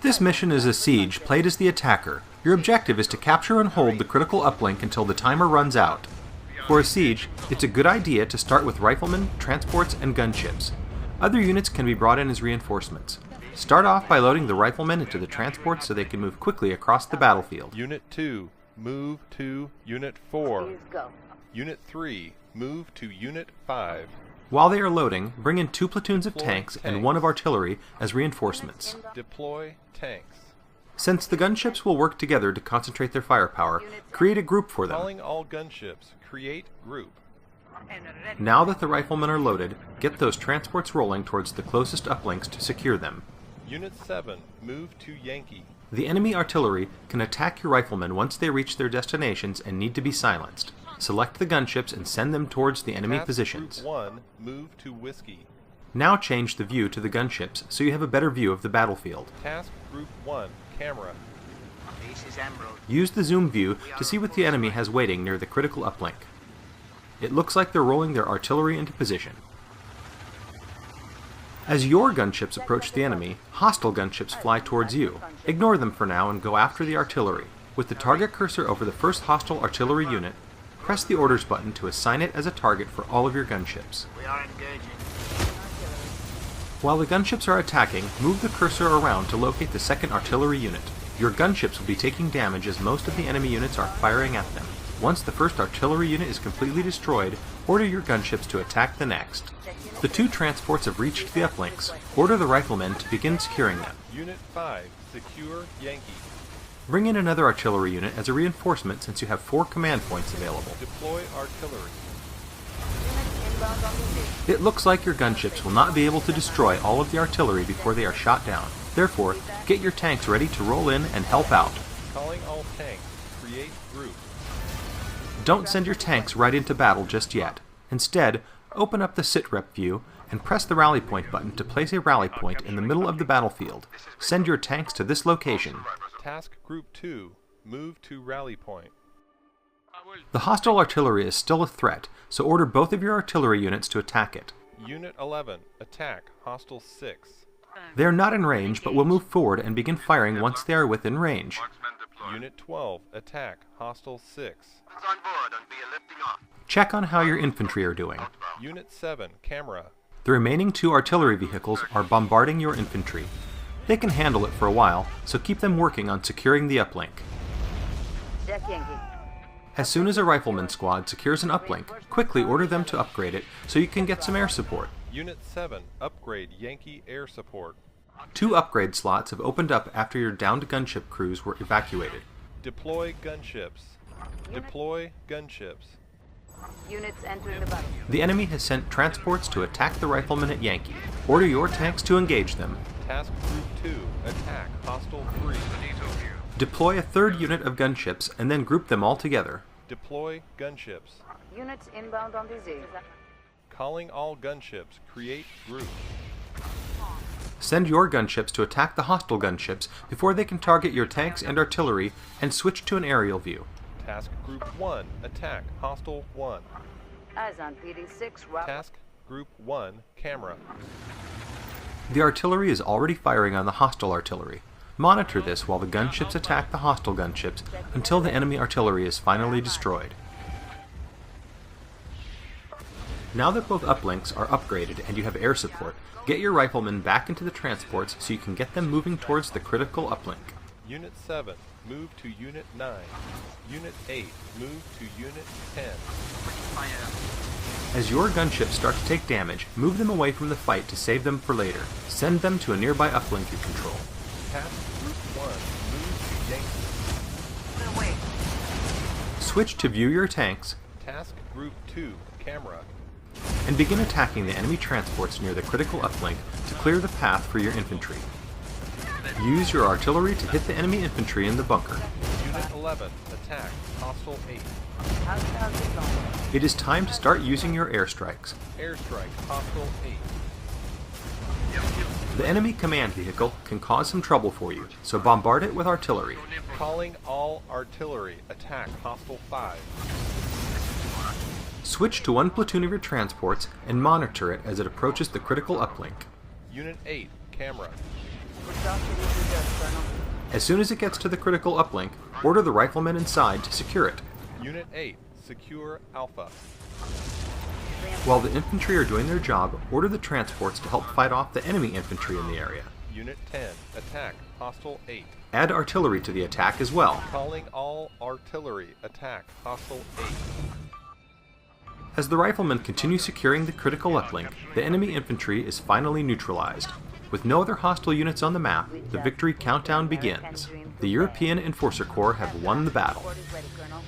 This mission is a siege played as the attacker. Your objective is to capture and hold the critical uplink until the timer runs out. For a siege, it's a good idea to start with riflemen, transports, and gunships. Other units can be brought in as reinforcements. Start off by loading the riflemen into the transports so they can move quickly across the battlefield. Unit 2, move to Unit 4. Unit 3, move to Unit 5. While they are loading, bring in 2 platoons of tanks and 1 of artillery as reinforcements. Deploy tanks. Since the gunships will work together to concentrate their firepower, create a group for them. Calling all gunships. Create group. Now that the riflemen are loaded, get those transports rolling towards the closest uplinks to secure them. Unit 7, move to Yankee. The enemy artillery can attack your riflemen once they reach their destinations and need to be silenced. Select the gunships and send them towards the enemy positions. Group 1, move to Whiskey. Now change the view to the gunships so you have a better view of the battlefield. Task Group 1, camera. Use the zoom view to see what the enemy has waiting near the critical uplink. It looks like they're rolling their artillery into position. As your gunships approach the enemy, hostile gunships fly towards you. Ignore them for now and go after the artillery. With the target cursor over the first hostile artillery unit, press the orders button to assign it as a target for all of your gunships. While the gunships are attacking, move the cursor around to locate the second artillery unit. Your gunships will be taking damage as most of the enemy units are firing at them. Once the first artillery unit is completely destroyed, order your gunships to attack the next. The 2 transports have reached the uplinks. Order the riflemen to begin securing them. Unit 5, secure Yankee. Bring in another artillery unit as a reinforcement since you have 4 command points available. Deploy artillery. It looks like your gunships will not be able to destroy all of the artillery before they are shot down. Therefore, get your tanks ready to roll in and help out. Calling all tanks. Create group. Don't send your tanks right into battle just yet. Instead, open up the sitrep view and press the rally point button to place a rally point in the middle of the battlefield. Send your tanks to this location. Task Group 2, move to rally point. The hostile artillery is still a threat, so order both of your artillery units to attack it. Unit 11, attack hostile 6. They are not in range, but will move forward and begin firing once they are within range. Unit 12, attack hostile 6. Check on how your infantry are doing. Unit 7, camera. The remaining 2 artillery vehicles are bombarding your infantry. They can handle it for a while, so keep them working on securing the uplink. As soon as a rifleman squad secures an uplink, quickly order them to upgrade it so you can get some air support. Unit 7, upgrade Yankee air support. 2 upgrade slots have opened up after your downed gunship crews were evacuated. Deploy gunships. Deploy gunships. Units entering the battle. The enemy has sent transports to attack the riflemen at Yankee. Order your tanks to engage them. Task Group 2, attack hostile 3. Deploy a 3rd unit of gunships and then group them all together. Deploy gunships. Units inbound on the Z. Calling all gunships. Create group. Send your gunships to attack the hostile gunships before they can target your tanks and artillery, and switch to an aerial view. Task Group 1, attack hostile 1. Eyes on PD6, route. Task Group 1, camera. The artillery is already firing on the hostile artillery. Monitor this while the gunships attack the hostile gunships until the enemy artillery is finally destroyed. Now that both uplinks are upgraded and you have air support, get your riflemen back into the transports so you can get them moving towards the critical uplink. Unit 7, move to Unit 9. Unit 8, move to Unit 10. As your gunships start to take damage, move them away from the fight to save them for later. Send them to a nearby uplink you control. Task Group 1, move to Yankee. Switch to view your tanks, Task Group 2, camera. and begin attacking the enemy transports near the critical uplink to clear the path for your infantry. Use your artillery to hit the enemy infantry in the bunker. Unit 11, attack hostile 8. It is time to start using your airstrikes. Airstrike hostile 8. The enemy command vehicle can cause some trouble for you, so bombard it with artillery. Calling all artillery. Attack hostile 5. Switch to 1 platoon of your transports and monitor it as it approaches the critical uplink. Unit 8, camera. Exhausted is reserved, Colonel. As soon as it gets to the critical uplink, order the riflemen inside to secure it. Unit 8, secure Alpha. While the infantry are doing their job, order the transports to help fight off the enemy infantry in the area. Unit 10, attack Hostile 8. Add artillery to the attack as well. Calling all artillery, attack Hostile 8. As the riflemen continue securing the critical uplink, the enemy infantry is finally neutralized. With no other hostile units on the map, the victory countdown begins. The European Enforcer Corps have won the battle. Orders ready, Colonel.